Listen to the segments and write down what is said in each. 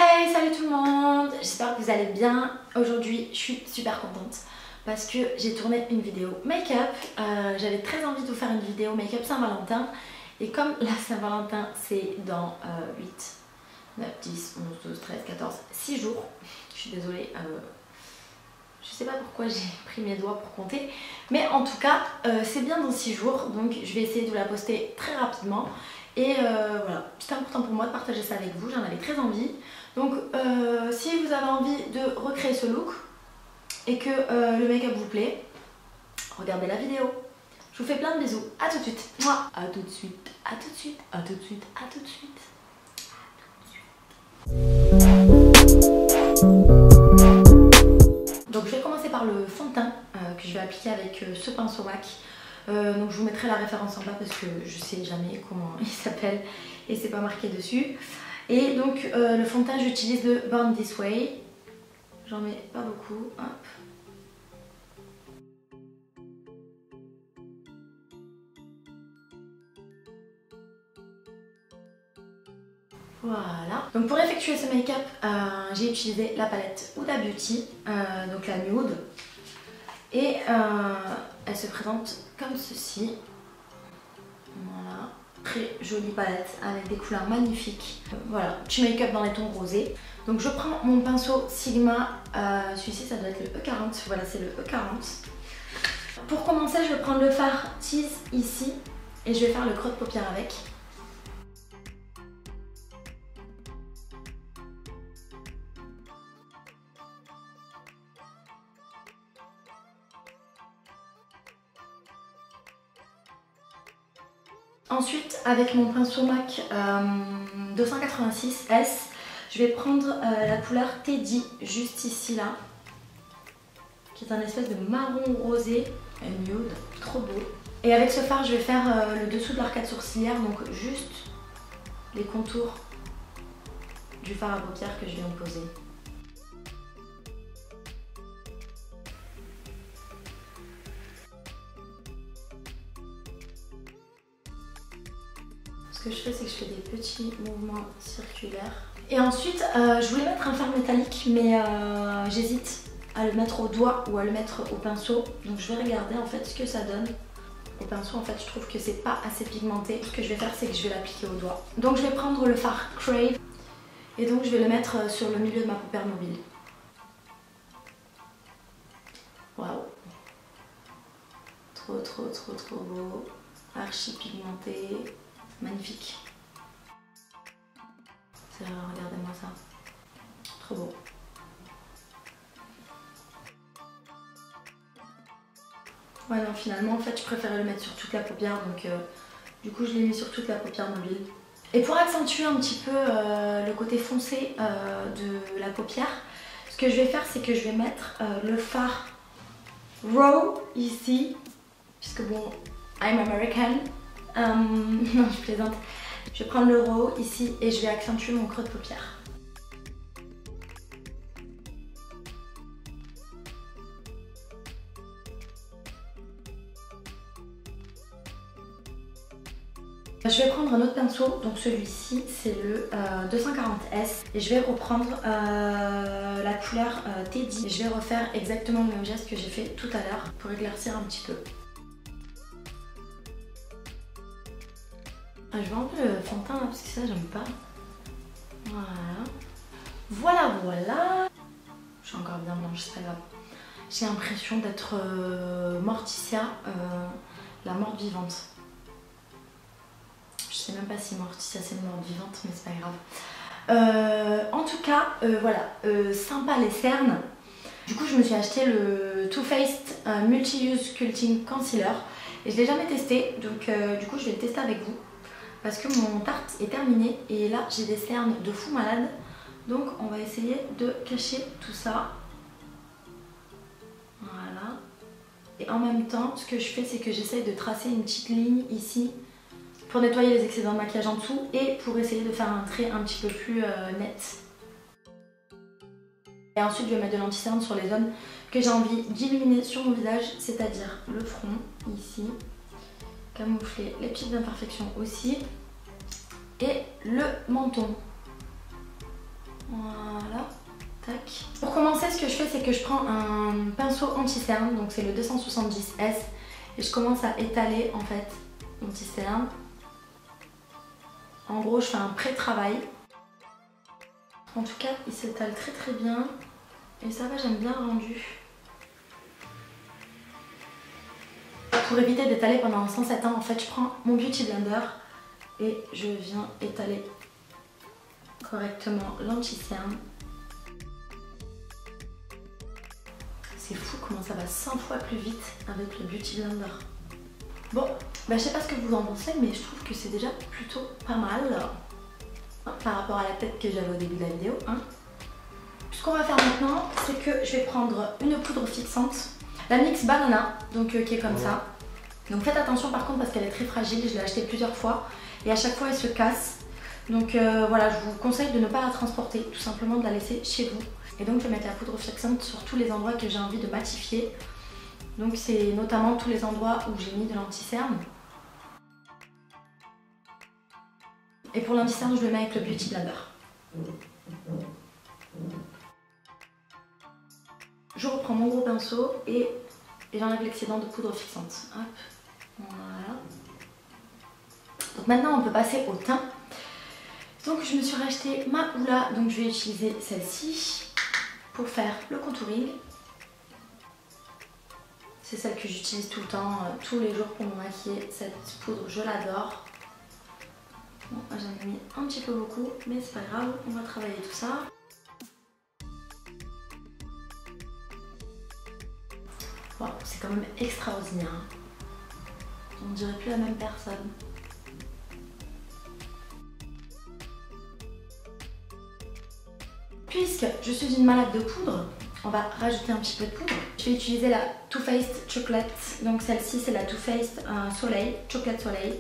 Hey, salut tout le monde, j'espère que vous allez bien. Aujourd'hui, je suis super contente parce que j'ai tourné une vidéo make-up. J'avais très envie de vous faire une vidéo make-up Saint-Valentin. Et comme la Saint-Valentin, c'est dans 8, 9, 10, 11, 12, 13, 14, 6 jours. Je suis désolée, je sais pas pourquoi j'ai pris mes doigts pour compter. Mais en tout cas, c'est bien dans 6 jours. Donc je vais essayer de vous la poster très rapidement. Et voilà, c'est important pour moi de partager ça avec vous, j'en avais très envie. Donc si vous avez envie de recréer ce look et que le make-up vous plaît, regardez la vidéo. Je vous fais plein de bisous, à tout de suite. Moi, à tout de suite, à tout de suite, à tout de suite, à tout de suite. Donc je vais commencer par le fond de teint que je vais appliquer avec ce pinceau MAC. Donc je vous mettrai la référence en bas parce que je sais jamais comment il s'appelle et c'est pas marqué dessus. Et donc le fond de teint, j'utilise le Born This Way. J'en mets pas beaucoup. Hop. Voilà. Donc pour effectuer ce make-up, j'ai utilisé la palette Huda Beauty, donc la nude. Et elle se présente comme ceci. Voilà. Très jolie palette avec des couleurs magnifiques. Voilà, petit make-up dans les tons rosés. Donc je prends mon pinceau Sigma, celui-ci ça doit être le E40, voilà c'est le E40. Pour commencer je vais prendre le fard Tease ici et je vais faire le creux de paupière avec. Ensuite, avec mon pinceau MAC 286S, je vais prendre la couleur Teddy, juste ici là, qui est un espèce de marron rosé, nude, trop beau. Et avec ce fard, je vais faire le dessous de l'arcade sourcilière, donc juste les contours du fard à paupières que je viens de poser. Ce que je fais, c'est que je fais des petits mouvements circulaires. Et ensuite, je voulais mettre un fard métallique, mais j'hésite à le mettre au doigt ou à le mettre au pinceau. Donc je vais regarder en fait ce que ça donne. Au pinceau, en fait, je trouve que c'est pas assez pigmenté. Ce que je vais faire, c'est que je vais l'appliquer au doigt. Donc je vais prendre le fard Crave et donc je vais le mettre sur le milieu de ma paupière mobile. Waouh! Trop, trop, trop, trop beau. Archi pigmenté. Magnifique. Regardez-moi ça. Trop beau. Ouais non, finalement en fait je préférais le mettre sur toute la paupière, donc du coup je l'ai mis sur toute la paupière mobile. Et pour accentuer un petit peu le côté foncé de la paupière, ce que je vais faire, c'est que je vais mettre le fard Raw ici, puisque bon, I'm American. Non, je plaisante. Je vais prendre le Raw ici et je vais accentuer mon creux de paupière. Je vais prendre un autre pinceau, donc celui-ci c'est le 240S et je vais reprendre la couleur Teddy et je vais refaire exactement le même geste que j'ai fait tout à l'heure pour éclaircir un petit peu. Je vais enlever le fond de teint là parce que ça j'aime pas. Voilà. Voilà, voilà. Je suis encore bien blanche, c'est pas grave. J'ai l'impression d'être Morticia, la morte vivante. Je sais même pas si Morticia c'est une morte vivante, mais c'est pas grave. En tout cas, voilà, sympa les cernes. Du coup, je me suis acheté le Too Faced Multi-Use Sculpting Concealer et je l'ai jamais testé, donc du coup je vais le tester avec vous. Parce que mon tarte est terminé et là j'ai des cernes de fou malade. Donc on va essayer de cacher tout ça. Voilà. Et en même temps, ce que je fais, c'est que j'essaye de tracer une petite ligne ici pour nettoyer les excédents de maquillage en dessous et pour essayer de faire un trait un petit peu plus net. Et ensuite je vais mettre de l'anti-cerne sur les zones que j'ai envie d'illuminer sur mon visage, c'est-à-dire le front ici. Camoufler les petites imperfections aussi et le menton. Voilà. MAC. Pour commencer, ce que je fais, c'est que je prends un pinceau anti-cerne, donc c'est le 270S, et je commence à étaler en fait l'anti-cerne. En gros, je fais un pré-travail. En tout cas, il s'étale très très bien. Et ça va, j'aime bien le rendu. Pour éviter d'étaler pendant 107 ans, en fait, je prends mon Beauty Blender et je viens étaler correctement l'anti-cerne. C'est fou comment ça va 100 fois plus vite avec le Beauty Blender. Bon, bah, je sais pas ce que vous en pensez, mais je trouve que c'est déjà plutôt pas mal par rapport à la tête que j'avais au début de la vidéo. Ce qu'on va faire maintenant, c'est que je vais prendre une poudre fixante, la NYX Banana, donc qui est comme ça. Donc faites attention par contre parce qu'elle est très fragile, je l'ai achetée plusieurs fois et à chaque fois elle se casse. Donc voilà, je vous conseille de ne pas la transporter, tout simplement de la laisser chez vous. Et donc je vais mettre la poudre fixante sur tous les endroits que j'ai envie de matifier. Donc c'est notamment tous les endroits où j'ai mis de l'anti-cerne. Et pour l'anti-cerne, je le mets avec le Beauty Blender. Je reprends mon gros pinceau et j'enlève l'excédent de poudre fixante. Hop, voilà. Donc maintenant on peut passer au teint. Donc je me suis racheté ma Hoola, donc je vais utiliser celle-ci pour faire le contouring. C'est celle que j'utilise tout le temps, tous les jours pour me maquiller. Cette poudre, je l'adore. Bon, j'en ai mis un petit peu beaucoup, mais c'est pas grave, on va travailler tout ça. Wow, c'est quand même extraordinaire. On dirait plus la même personne. Puisque je suis une malade de poudre, on va rajouter un petit peu de poudre. Je vais utiliser la Too Faced Chocolate. Donc celle-ci, c'est la Too Faced Soleil, Chocolate Soleil,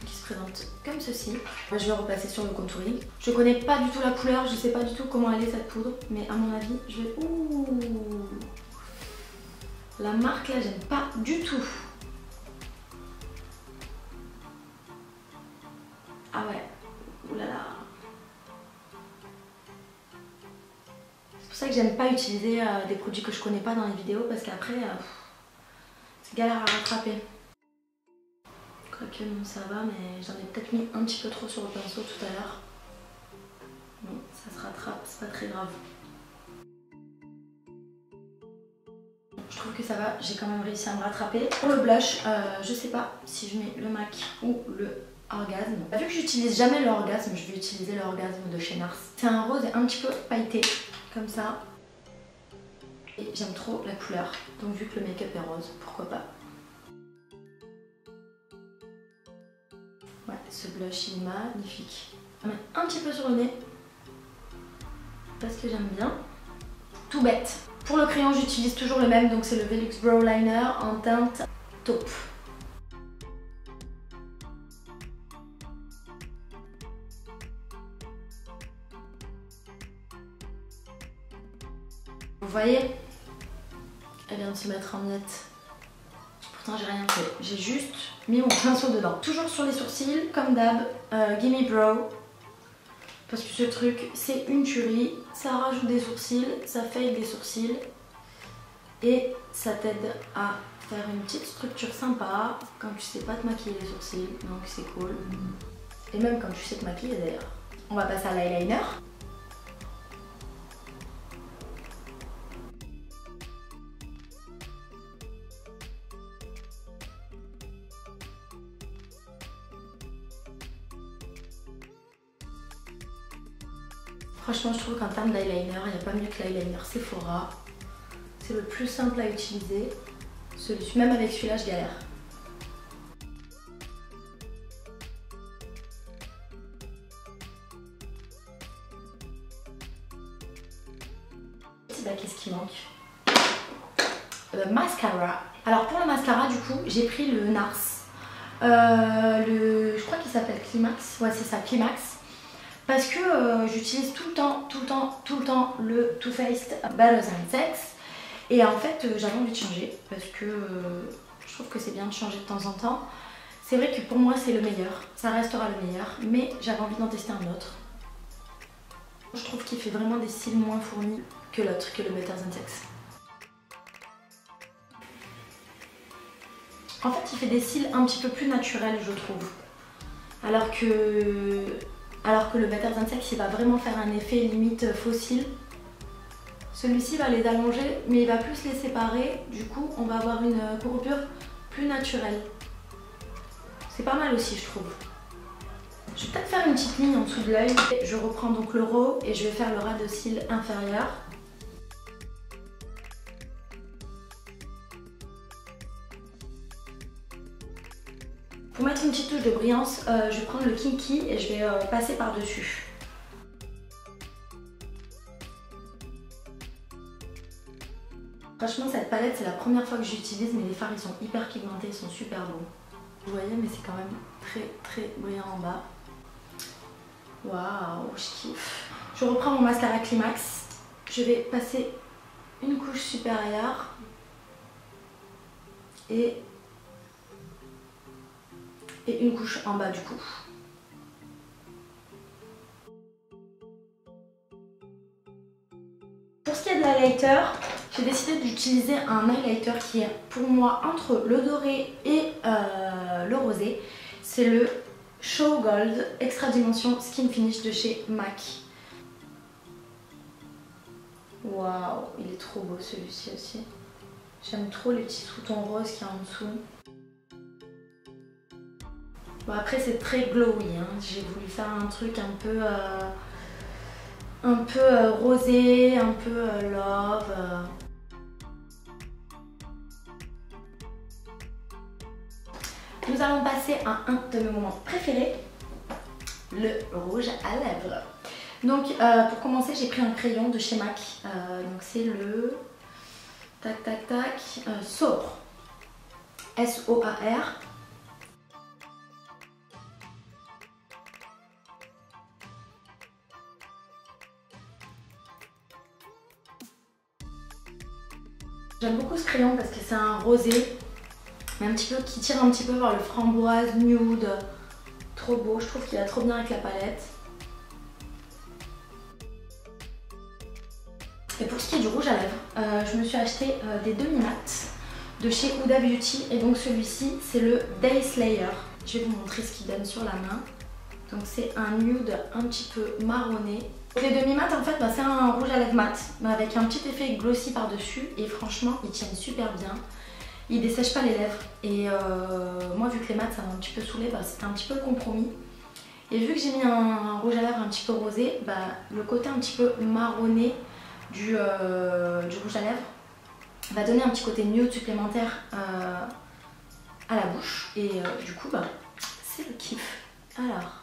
qui se présente comme ceci. Je vais repasser sur le contouring. Je connais pas du tout la couleur, je sais pas du tout comment elle est cette poudre, mais à mon avis, je vais... Ouh, la marque là, j'aime pas du tout. Ah ouais, oulala. C'est pour ça que j'aime pas utiliser des produits que je connais pas dans les vidéos parce qu'après, c'est galère à rattraper. Quoique non, ça va, mais j'en ai peut-être mis un petit peu trop sur le pinceau tout à l'heure. Bon, ça se rattrape, c'est pas très grave. Je trouve que ça va, j'ai quand même réussi à me rattraper. Pour le blush, je sais pas si je mets le MAC ou le Orgasme. Vu que j'utilise jamais le Orgasme, je vais utiliser le Orgasme de chez NARS. C'est un rose un petit peu pailleté, comme ça. Et j'aime trop la couleur, donc vu que le make-up est rose, pourquoi pas. Ouais, ce blush il est magnifique. Je vais mettre un petit peu sur le nez, parce que j'aime bien. Tout bête. Pour le crayon, j'utilise toujours le même, donc c'est le Velux Brow Liner en teinte taupe. Vous voyez, elle vient de se mettre en miettes. Pourtant, j'ai rien fait. J'ai juste mis mon pinceau dedans. Toujours sur les sourcils, comme d'hab, Gimme Brow. Parce que ce truc, c'est une tuerie. Ça rajoute des sourcils, ça fade des sourcils. Et ça t'aide à faire une petite structure sympa quand tu sais pas te maquiller les sourcils. Donc c'est cool. Et même quand tu sais te maquiller d'ailleurs. On va passer à l'eyeliner. Franchement, je trouve qu'en termes d'eyeliner, il n'y a pas mieux que l'eyeliner Sephora. C'est le plus simple à utiliser. Même avec celui-là, je galère. Bah, qu'est-ce qui manque? Le mascara. Alors pour le mascara, du coup, j'ai pris le NARS. Je crois qu'il s'appelle Climax. Ouais, c'est ça, Climax. Parce que j'utilise tout le temps le Too Faced Better Than Sex. Et en fait, j'avais envie de changer parce que je trouve que c'est bien de changer de temps en temps. C'est vrai que pour moi, c'est le meilleur. Ça restera le meilleur, mais j'avais envie d'en tester un autre. Je trouve qu'il fait vraiment des cils moins fournis. que l'autre, que le Better Than Sex. En fait, il fait des cils un petit peu plus naturels, je trouve. Alors que le Better Than Sex, il va vraiment faire un effet limite faux cils. Celui-ci va les allonger, mais il va plus les séparer. Du coup, on va avoir une courbure plus naturelle. C'est pas mal aussi, je trouve. Je vais peut-être faire une petite ligne en dessous de l'œil. Je reprends donc le raw et je vais faire le ras de cils inférieur. Pour mettre une petite touche de brillance, je vais prendre le Kinky et je vais passer par-dessus. Franchement, cette palette, c'est la première fois que j'utilise, mais les fards, ils sont hyper pigmentés, ils sont super beaux. Vous voyez, mais c'est quand même très brillant en bas. Waouh, je kiffe. Je reprends mon mascara Climax. Je vais passer une couche supérieure et une couche en bas du coup. Pour ce qui est de l'highlighter, j'ai décidé d'utiliser un highlighter qui est pour moi entre le doré et le rosé. C'est le Show Gold Extra Dimension Skin Finish de chez MAC. Waouh, il est trop beau celui-ci aussi. J'aime trop les petits sous-tons roses qu'il y a en dessous. Bon, après c'est très glowy, hein. J'ai voulu faire un truc un peu rosé, un peu love. Nous allons passer à un de mes moments préférés, le rouge à lèvres. Donc pour commencer, j'ai pris un crayon de chez MAC. Donc c'est le Soar. S-O-A-R. J'aime beaucoup ce crayon parce que c'est un rosé, mais un petit peu qui tire un petit peu vers le framboise, nude. Trop beau, je trouve qu'il va trop bien avec la palette. Et pour ce qui est du rouge à lèvres, je me suis acheté des demi-mat de chez Huda Beauty. Et donc celui-ci, c'est le Day Slayer. Je vais vous montrer ce qu'il donne sur la main. Donc c'est un nude un petit peu marronné. Les demi-mat, en fait, c'est un rouge à lèvres mat, mais avec un petit effet glossy par-dessus. Et franchement, ils tiennent super bien. Ils dessèchent pas les lèvres. Et moi, vu que les mats, ça m'a un petit peu saoulé, c'était un petit peu le compromis. Et vu que j'ai mis un rouge à lèvres un petit peu rosé, le côté un petit peu marronné du rouge à lèvres va donner un petit côté nude supplémentaire à la bouche. Et du coup, c'est le kiff. Alors...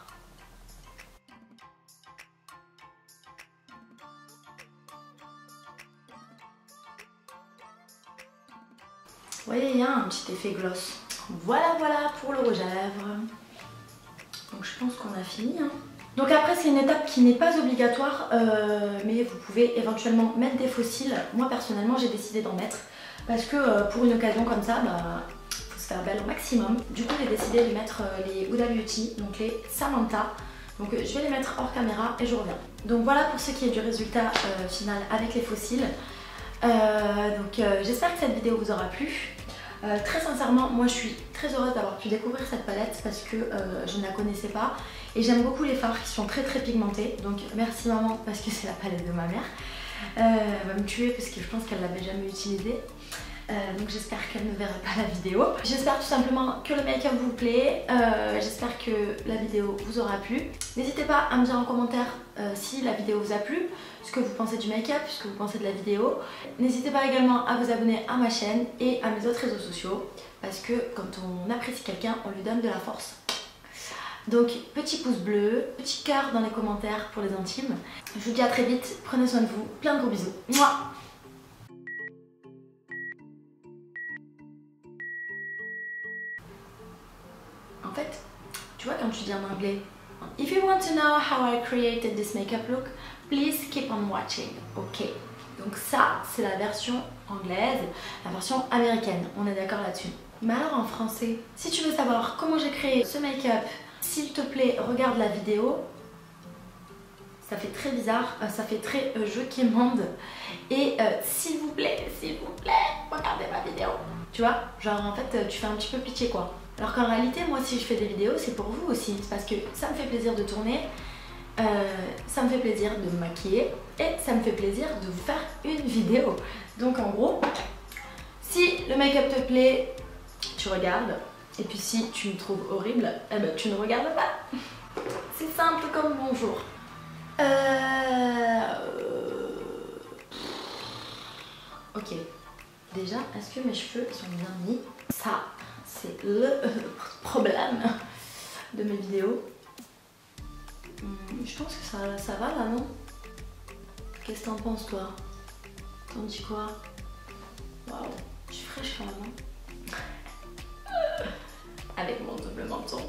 Vous voyez, il y a un petit effet gloss. Voilà pour le rouge à lèvres. Donc je pense qu'on a fini. Hein. Donc après, c'est une étape qui n'est pas obligatoire, mais vous pouvez éventuellement mettre des faux cils. Moi personnellement, j'ai décidé d'en mettre parce que pour une occasion comme ça, faut se faire belle au maximum. Du coup, j'ai décidé de mettre les Huda Beauty, donc les Samantha. Donc je vais les mettre hors caméra et je reviens. Donc voilà pour ce qui est du résultat final avec les faux cils. J'espère que cette vidéo vous aura plu. Très sincèrement, moi je suis très heureuse d'avoir pu découvrir cette palette parce que je ne la connaissais pas et j'aime beaucoup les fards qui sont très pigmentés. Donc merci maman parce que c'est la palette de ma mère. Elle va me tuer parce que je pense qu'elle l'avait jamais utilisée. Donc j'espère qu'elle ne verra pas la vidéo. J'espère tout simplement que le make-up vous plaît. J'espère que la vidéo vous aura plu. N'hésitez pas à me dire en commentaire si la vidéo vous a plu, ce que vous pensez du make-up, ce que vous pensez de la vidéo. N'hésitez pas également à vous abonner à ma chaîne et à mes autres réseaux sociaux parce que quand on apprécie quelqu'un, on lui donne de la force. Donc petit pouce bleu, petit cœur dans les commentaires pour les intimes. Je vous dis à très vite, prenez soin de vous, plein de gros bisous. Mouah. En fait, tu vois quand tu dis en anglais, if you want to know how I created this makeup look, please keep on watching. Ok, donc ça c'est la version anglaise, la version américaine, on est d'accord là-dessus. Mais alors en français, si tu veux savoir comment j'ai créé ce make-up, s'il te plaît regarde la vidéo. ça fait très bizarre, ça fait très jeu qui monde. Et s'il vous plaît, regardez ma vidéo. Tu vois, genre en fait tu fais un petit peu pitié quoi. Alors qu'en réalité moi si je fais des vidéos c'est pour vous aussi, c'est parce que ça me fait plaisir de tourner, ça me fait plaisir de me maquiller et ça me fait plaisir de vous faire une vidéo. Donc en gros, si le make-up te plaît, tu regardes. Et puis si tu me trouves horrible, eh ben, tu ne regardes pas. C'est simple comme bonjour. Ok. Déjà, est-ce que mes cheveux sont bien mis? Ça, c'est le problème de mes vidéos. Je pense que ça va là, non? Qu'est-ce que t'en penses toi? T'en dis quoi? Waouh, je suis fraîche quand même. Avec mon double menton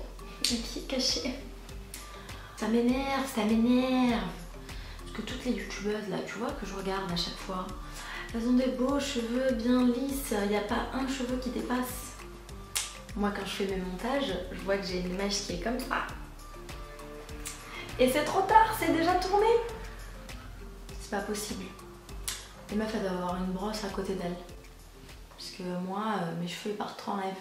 qui est caché. Ça m'énerve, ça m'énerve. Parce que toutes les youtubeuses là, tu vois, que je regarde à chaque fois, elles ont des beaux cheveux bien lisses, il n'y a pas un cheveu qui dépasse. Moi quand je fais mes montages, je vois que j'ai une mèche qui est comme ça. Et c'est trop tard, c'est déjà tourné. C'est pas possible. Les meufs elles doivent avoir une brosse à côté d'elles. Parce que moi, mes cheveux ils partent trop en live.